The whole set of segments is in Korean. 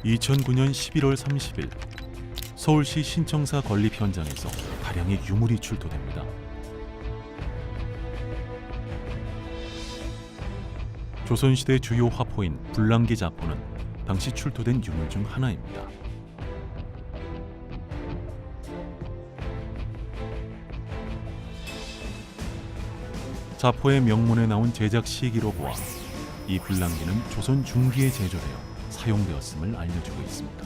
2009년 11월 30일 서울시 신청사 건립 현장에서 다량의 유물이 출토됩니다. 조선시대 주요 화포인 불랑기 자포는 당시 출토된 유물 중 하나입니다. 자포의 명문에 나온 제작 시기로 보아 이 불랑기는 조선 중기에 제조되어 사용되었음을 알려주고 있습니다.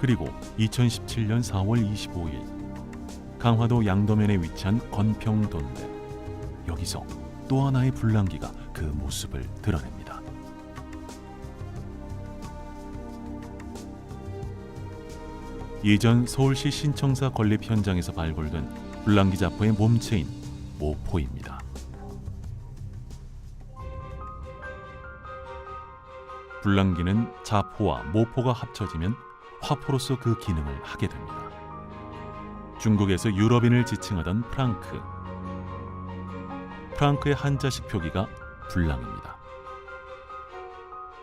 그리고 2017년 4월 25일 강화도 양도면에 위치한 건평돈대, 여기서 또 하나의 불랑기가 그 모습을 드러냅니다. 예전 서울시 신청사 건립 현장에서 발굴된 불랑기 자포의 몸체인 모포입니다. 불랑기는 자포와 모포가 합쳐지면 화포로서 그 기능을 하게 됩니다. 중국에서 유럽인을 지칭하던 프랑크의 한자식 표기가 불랑입니다.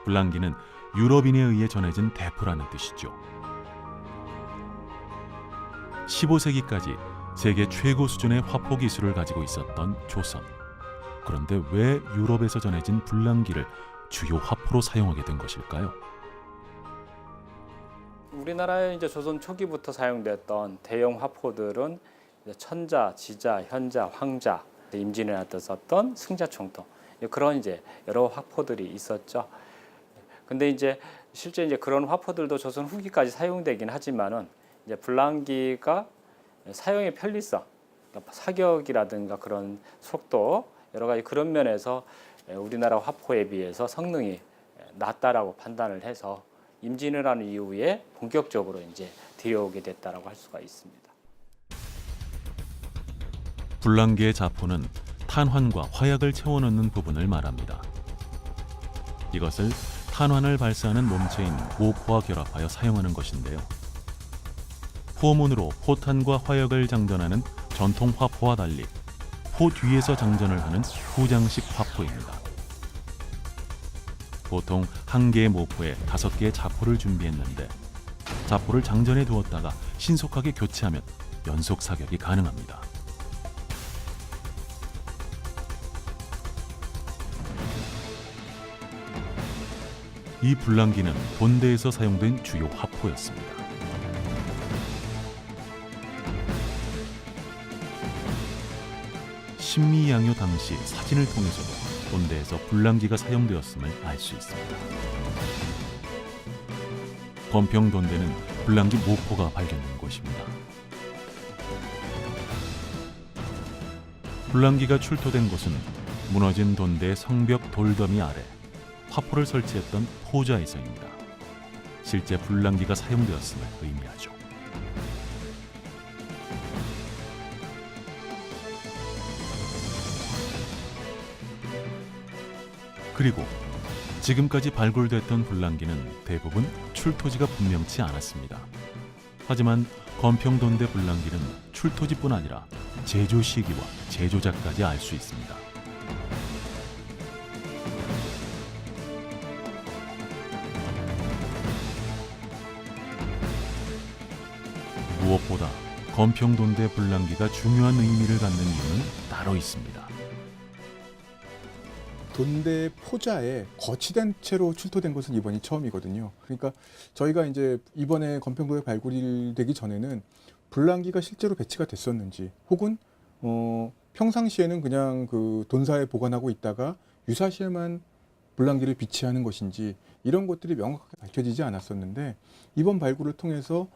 불랑기는 유럽인에 의해 전해진 대포라는 뜻이죠. 15세기까지 세계 최고 수준의 화포 기술을 가지고 있었던 조선. 그런데 왜 유럽에서 전해진 불랑기를 주요 화포로 사용하게 된 것일까요? 우리나라에 이제 조선 초기부터 사용됐던 대형 화포들은 천자, 지자, 현자, 황자, 임진왜란 때 썼던 승자총통, 그런 이제 여러 화포들이 있었죠. 근데 이제 실제 이제 그런 화포들도 조선 후기까지 사용되긴 하지만은 이제 불랑기가 사용의 편리성, 그러니까 사격이라든가 그런 속도, 여러 가지 그런 면에서 우리나라 화포에 비해서 성능이 낮다라고 판단을 해서 임진왜란 이후에 본격적으로 이제 들여오게 됐다라고 할 수가 있습니다. 불랑기의 자포는 탄환과 화약을 채워넣는 부분을 말합니다. 이것을 탄환을 발사하는 몸체인 모포와 결합하여 사용하는 것인데요. 포문으로 포탄과 화약을 장전하는 전통 화포와 달리 포 뒤에서 장전을 하는 후장식 화포입니다. 보통 한 개의 모포에 5개의 자포를 준비했는데 자포를 장전해 두었다가 신속하게 교체하면 연속 사격이 가능합니다. 이 불랑기는 본대에서 사용된 주요 화포였습니다. 신미양요 당시 사진을 통해서도 본대에서 불랑기가 사용되었음을 알 수 있습니다. 건평돈대는 불랑기 모포가 발견된 곳입니다. 불랑기가 출토된 곳은 무너진 돈대 성벽 돌더미 아래 화포를 설치했던 포자에서입니다. 실제 불랑기가 사용되었음을 의미하죠. 그리고 지금까지 발굴됐던 불랑기는 대부분 출토지가 분명치 않았습니다. 하지만 건평돈대 불랑기는 출토지뿐 아니라 제조 시기와 제조자까지 알 수 있습니다. 무엇보다 건평돈대 불랑기가 중요한 의미를 갖는 이유는 따로 있습니다. 돈대 포자에 거치된 채로 출토된 것은 이번이 처음이거든요. 그러니까 저희가 이제 이번에 건평도에 발굴이 되기 전에는 불랑기가 실제로 배치가 됐었는지, 혹은 평상시에는 그냥 그 돈사에 보관하고 있다가 유사시에만 불랑기를 비치하는 것인지, 이런 것들이 명확하게 밝혀지지 않았었는데, 이번 발굴을 통해서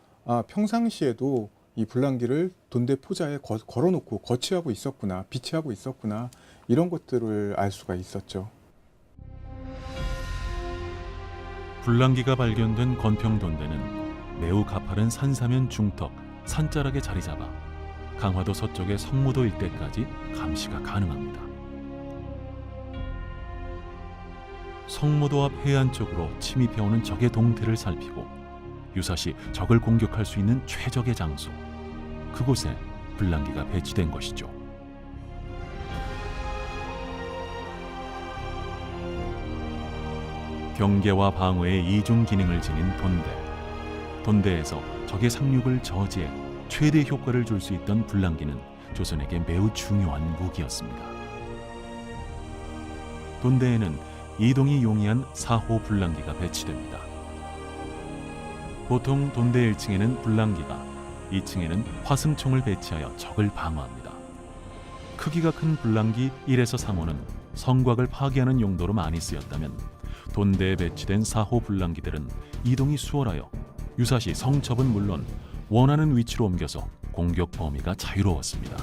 평상시에도 이 불랑기를 돈대 포자에 걸어놓고 거치하고 있었구나, 비치하고 있었구나, 이런 것들을 알 수가 있었죠. 불랑기가 발견된 건평돈대는 매우 가파른 산사면 중턱, 산자락에 자리 잡아 강화도 서쪽의 성무도 일대까지 감시가 가능합니다. 성무도 앞 해안 쪽으로 침입해오는 적의 동태를 살피고 유사시 적을 공격할 수 있는 최적의 장소, 그곳에 불랑기가 배치된 것이죠. 경계와 방어의 이중 기능을 지닌 돈대. 돈대에서 적의 상륙을 저지해 최대 효과를 줄 수 있던 불랑기는 조선에게 매우 중요한 무기였습니다. 돈대에는 이동이 용이한 4호 불랑기가 배치됩니다. 보통 돈대 1층에는 불랑기가, 2층에는 화승총을 배치하여 적을 방어합니다. 크기가 큰 불랑기 1에서 3호는 성곽을 파괴하는 용도로 많이 쓰였다면 돈대에 배치된 4호 불랑기들은 이동이 수월하여 유사시 성첩은 물론 원하는 위치로 옮겨서 공격 범위가 자유로웠습니다.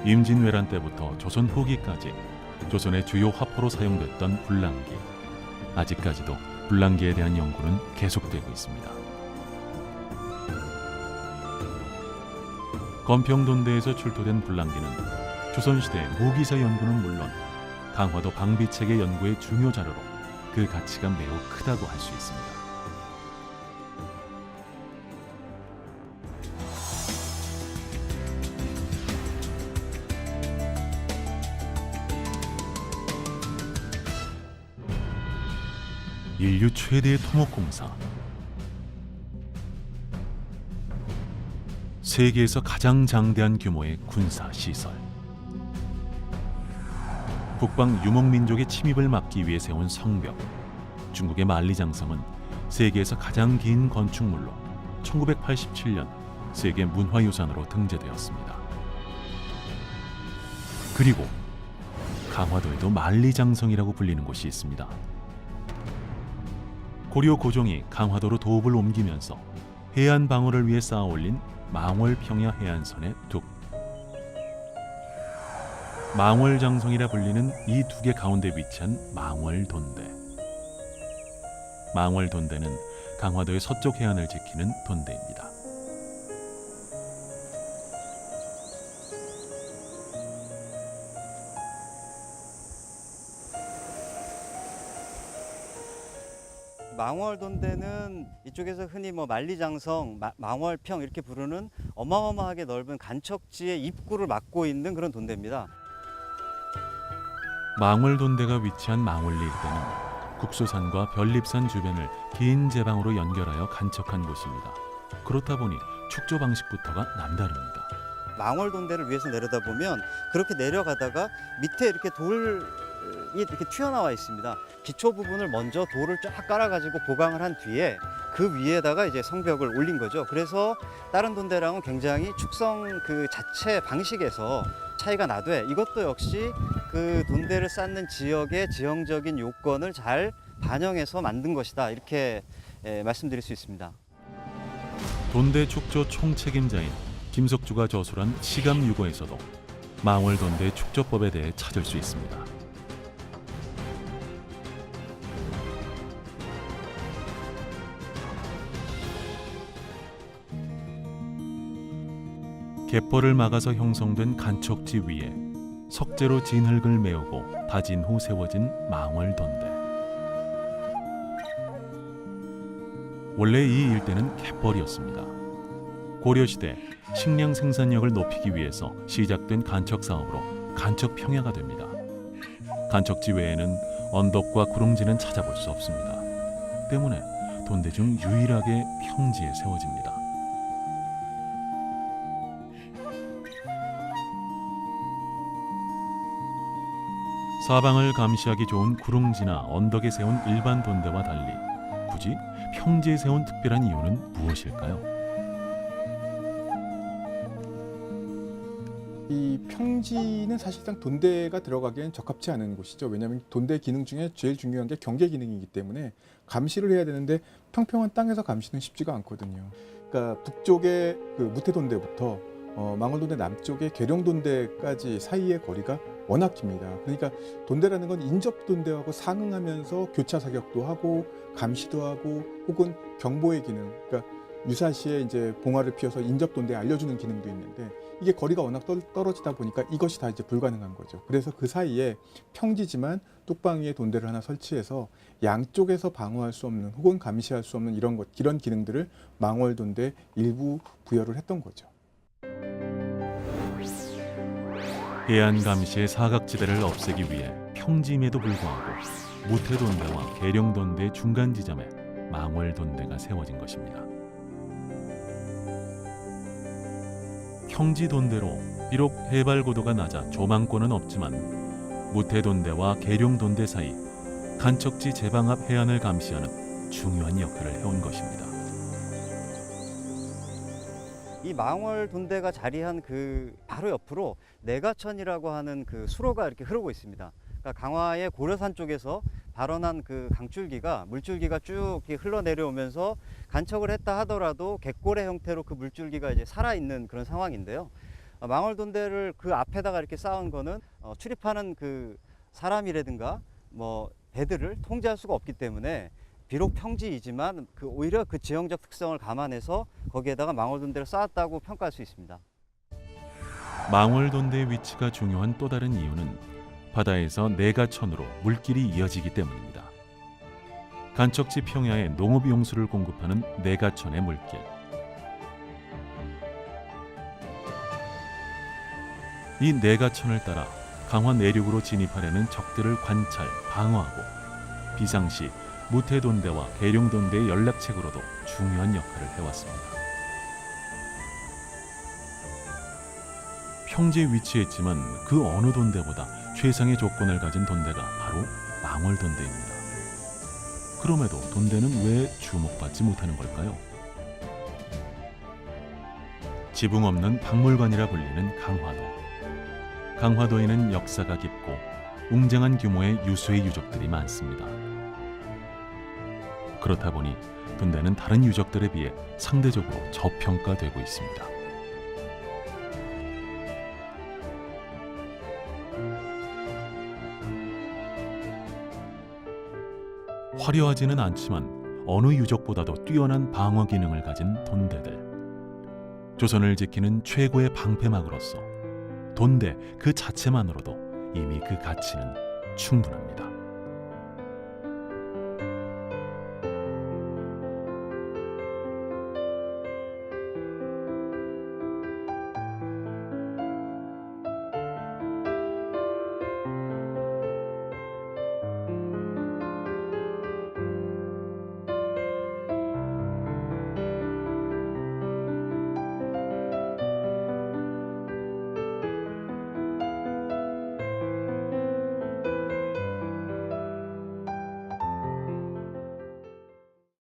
임진왜란 때부터 조선 후기까지 조선의 주요 화포로 사용됐던 불랑기. 아직까지도 불랑기에 대한 연구는 계속되고 있습니다. 건평돈대에서 출토된 불랑기는 조선시대 무기사 연구는 물론 강화도 방비체계 연구의 중요 자료로 그 가치가 매우 크다고 할 수 있습니다. 인류 최대의 토목공사, 세계에서 가장 장대한 규모의 군사시설, 북방 유목민족의 침입을 막기 위해 세운 성벽, 중국의 만리장성은 세계에서 가장 긴 건축물로 1987년 세계 문화유산으로 등재되었습니다. 그리고 강화도에도 만리장성이라고 불리는 곳이 있습니다. 고려 고종이 강화도로 도읍을 옮기면서 해안 방어를 위해 쌓아 올린 망월평야 해안선의 둑. 망월장성이라 불리는 이 둑의 가운데 위치한 망월돈대. 망월돈대는 강화도의 서쪽 해안을 지키는 돈대입니다. 망월돈대는 이쪽에서 흔히 만리장성, 망월평 이렇게 부르는 어마어마하게 넓은 간척지의 입구를 막고 있는 그런 돈대입니다. 망월돈대가 위치한 망월리 일대는 국소산과 별립산 주변을 긴 제방으로 연결하여 간척한 곳입니다. 그렇다 보니 축조 방식부터가 남다릅니다. 망월돈대를 위에서 내려다보면 그렇게 내려가다가 밑에 이렇게 돌이 이렇게 튀어나와 있습니다. 기초 부분을 먼저 돌을 쫙 깔아가지고 보강을 한 뒤에 그 위에다가 이제 성벽을 올린 거죠. 그래서 다른 돈대랑은 굉장히 축성 그 자체 방식에서 차이가 나되 이것도 역시 그 돈대를 쌓는 지역의 지형적인 요건을 잘 반영해서 만든 것이다. 이렇게 말씀드릴 수 있습니다. 돈대 축조 총책임자인 김석주가 저술한 시감유고에서도 망월돈대 축조법에 대해 찾을 수 있습니다. 갯벌을 막아서 형성된 간척지 위에 석재로 진흙을 메우고 다진 후 세워진 망월돈대. 원래 이 일대는 갯벌이었습니다. 고려시대 식량 생산력을 높이기 위해서 시작된 간척 사업으로 간척 평야가 됩니다. 간척지 외에는 언덕과 구릉지는 찾아볼 수 없습니다. 때문에 돈대 중 유일하게 평지에 세워집니다. 사방을 감시하기 좋은 구릉지나 언덕에 세운 일반 돈대와 달리 굳이 평지에 세운 특별한 이유는 무엇일까요? 이 평지는 사실상 돈대가 들어가기엔 적합치 않은 곳이죠. 왜냐하면 돈대 기능 중에 제일 중요한 게 경계 기능이기 때문에 감시를 해야 되는데 평평한 땅에서 감시는 쉽지가 않거든요. 그러니까 북쪽의 그 무태돈대부터 망월돈대 남쪽의 계룡돈대까지 사이의 거리가 워낙 깁니다. 그러니까 돈대라는 건 인접돈대하고 상응하면서 교차 사격도 하고 감시도 하고 혹은 경보의 기능, 그러니까 유사시에 이제 봉화를 피워서 인접돈대에 알려주는 기능도 있는데 이게 거리가 워낙 떨어지다 보니까 이것이 다 이제 불가능한 거죠. 그래서 그 사이에 평지지만 뚝방위에 돈대를 하나 설치해서 양쪽에서 방어할 수 없는 혹은 감시할 수 없는 이런 기능들을 망월돈대에 일부 부여를 했던 거죠. 해안 감시의 사각지대를 없애기 위해 평지임에도 불구하고 무태돈대와 계룡돈대 중간 지점에 망월돈대가 세워진 것입니다. 평지돈대로 비록 해발 고도가 낮아 조망권은 없지만 무태돈대와 계룡돈대 사이 간척지 제방 앞 해안을 감시하는 중요한 역할을 해온 것입니다. 이 망월 돈대가 자리한 그 바로 옆으로 내가천이라고 하는 그 수로가 이렇게 흐르고 있습니다. 그러니까 강화의 고려산 쪽에서 발원한 그 강줄기가 물줄기가 쭉 이렇게 흘러내려오면서 간척을 했다 하더라도 갯고래 형태로 그 물줄기가 이제 살아있는 그런 상황인데요. 망월 돈대를 그 앞에다가 이렇게 쌓은 거는 출입하는 그 사람이라든가 뭐 배들을 통제할 수가 없기 때문에 비록 평지이지만 오히려 그 지형적 특성을 감안해서 거기에다가 망월돈대를 쌓았다고 평가할 수 있습니다. 망월돈대의 위치가 중요한 또 다른 이유는 바다에서 내가천으로 물길이 이어지기 때문입니다. 간척지 평야에 농업용수를 공급하는 내가천의 물길. 이 내가천을 따라 강화 내륙으로 진입하려는 적들을 관찰, 방어하고 비상시 무태돈대와 계룡돈대의 연락책으로도 중요한 역할을 해왔습니다. 평지에 위치했지만 그 어느 돈대보다 최상의 조건을 가진 돈대가 바로 망월돈대입니다. 그럼에도 돈대는 왜 주목받지 못하는 걸까요? 지붕 없는 박물관이라 불리는 강화도. 강화도에는 역사가 깊고 웅장한 규모의 유수의 유적들이 많습니다. 그렇다 보니 돈대는 다른 유적들에 비해 상대적으로 저평가되고 있습니다. 화려하지는 않지만 어느 유적보다도 뛰어난 방어 기능을 가진 돈대들. 조선을 지키는 최고의 방패막으로서 돈대 그 자체만으로도 이미 그 가치는 충분합니다.